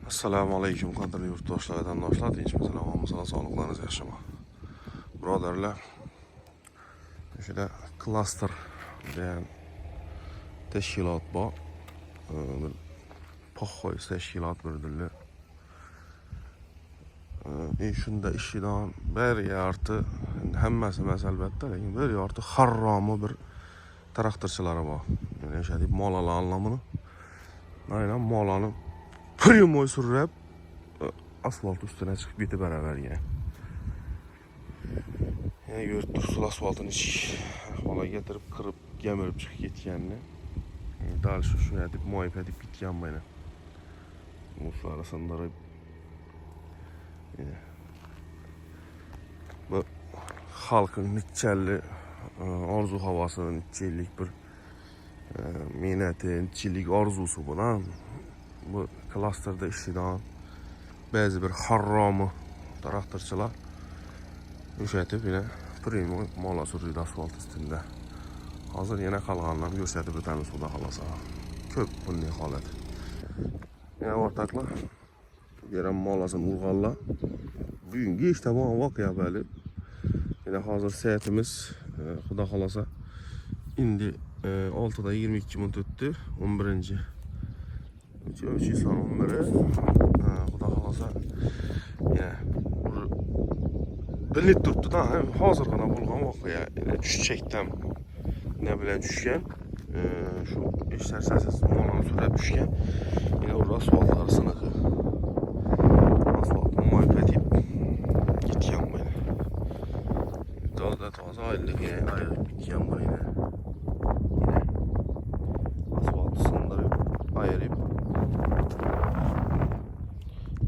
Assalamu alaykum qadrli yurtdoshlar, vatandoshlar, tinchmisiz, omonmisizlar, sog'liqlaringiz yaxshimi? Birodarlar, o'shada klaster degan tashkilot bor. Bir poxoy tashkilot birdilla. Shunda ishidan bir yarti hammasi emas albatta, lekin bir yarti harromi bir traktorchilari bor. Yani o'sha deb molalar anlamini. Aynan molani primoy surib asfalt üstüne çıkıp gidip beraber yine. Yani görüp dursun asfaltın hiç hala getirip kırıp gemirip çıkıp gitkenini. Daha şuna edip muayip edip gitken bana. Mutlu arasındırıp. Bu halkın nitçelli arzu havasının nitçellik bir mineti, nitçellik arzusu buna. Bu klasterda işleden bazı bir harramı traktorçular üşetip yine primo mola sürüydü asfalt üstünde. Hazır yine kalğanlarını gösterip ötəni suda qalasa. Köp bunun halet. Yine ortaklar gelen molasını ulğalla. Bugünkü işte bu vakıya bəli. Yine hazır saatimiz xuda qalasa indi 6'da 22 minut ötdü. 11. Ölçüysen 11'i xuda qalasa yine bilinib durdu da hazır qana bulğan vakıya düşecektim. Ne bilen düşken şu işler səsiz molanı sürüp düşken yine orada asfaltları sınıqı. Asfaltını muayip edip gitken beni. Daha taze aylık yine ayırıp gitken beni yine. Asfaltı sındırıp ayırıp.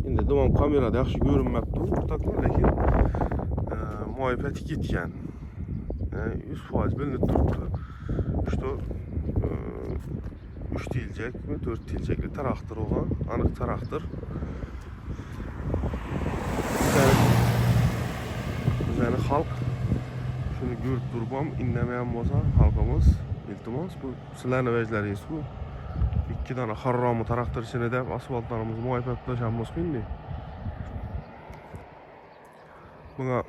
Şimdi tamam kamerada yaxşı görünmekte ortaklar lakin muayip edip gitken. 100% bilinib durdu. İşte 3 deyilcek mi 4 deyilcekli traktor olan anıq traktor. Yani halk şunu görüp durbam inlemeyen olsa halkımız iltimas bu sizlerin vecleriyiz bu. 2 tane harramı traktor içine de asfaltlarımızı muayip etmişemiz şimdi. Buna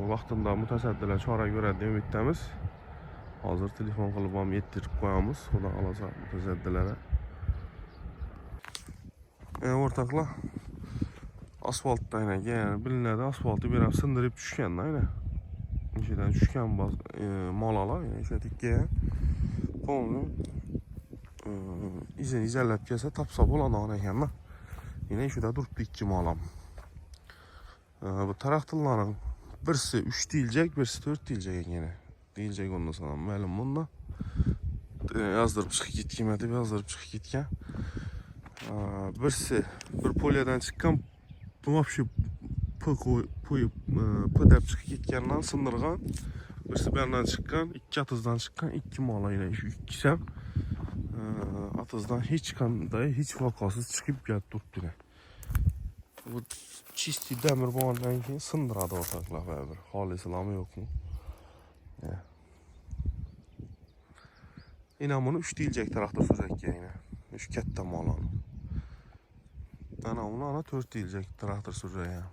vaxtında mütəsəddilər çara görə ümiddəmiz. Hazır telefon qılıbam yetdirib qoyamız. O da alasa mütəsəddilərə. Ortaklar asfaltda yəni bilinədə asfaltı biraz sındırıb düşkən də yəni. İçidən düşkən malalar yəni işlədik gəyə. Onu izəlləb gəlsə tapsa bolan yəni. Yine şurada durubdu 2 malam. Bu traktorların birisi 3 deyilcek, birisi 4 deyilcek yine. Deyilcek ondan sonra məlum bununla. Yazdırıp çıxıb gitken edib, yazdırıp çıxıb gitken. Birisi bir polyadan çıkan, bu vapşı pıdəb çıxıb gitkenden sındırğan. Birisi benden çıkan, 2 atızdan çıkan 2 mala ile ikisem. Atızdan hiç kanday, hiç vakasız çıkıp geldi durdu. Bu çisti demir bağından ki sındıradı ortaklar beraber. Hal İslamı yok mu? İnan bunu 3 deyilcek traktor sürecek yine. 3 kette malanı. Ana 4 deyilcek traktor sürecek ya.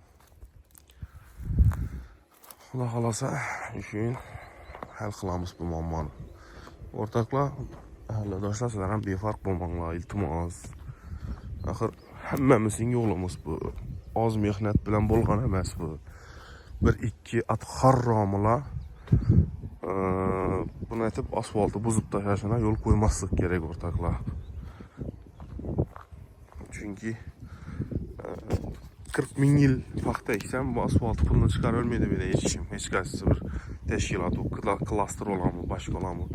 Kula kalasa işin hal kılamız bu mammanı. Ortaklar arkadaşlar sizlerden bir fark bulmanlar iltimas. Axır həmmemizin yolumuz bu. Az mehnet bilen bolğan emas bu. 1-2 at harramıla bunu etip asfaltı bozup da yaşına yol koymazsak gerek ortaklar. Çünkü 40 bin yıl fakta eksen bu asfaltı pulunu çıkar ölmedi bile hiç kaçısı bir teşkilat o klaster olan mı başka olan mı.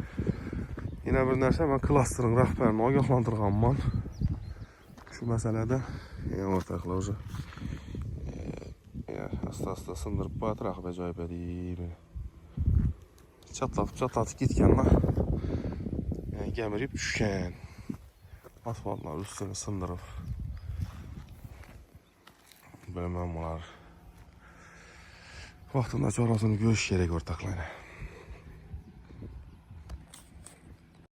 Yine bir nerse ben klasterin rəhbərini agahlandırğanman. Şu meselede ortaklar уже asta sındırıp batırak acayip edeyim. Çatlatıp gitken lan gemirip düşken asfaltlar üstünü sındırıp böyle memurlar vaxtında çorasını görüş gerek ortaklar.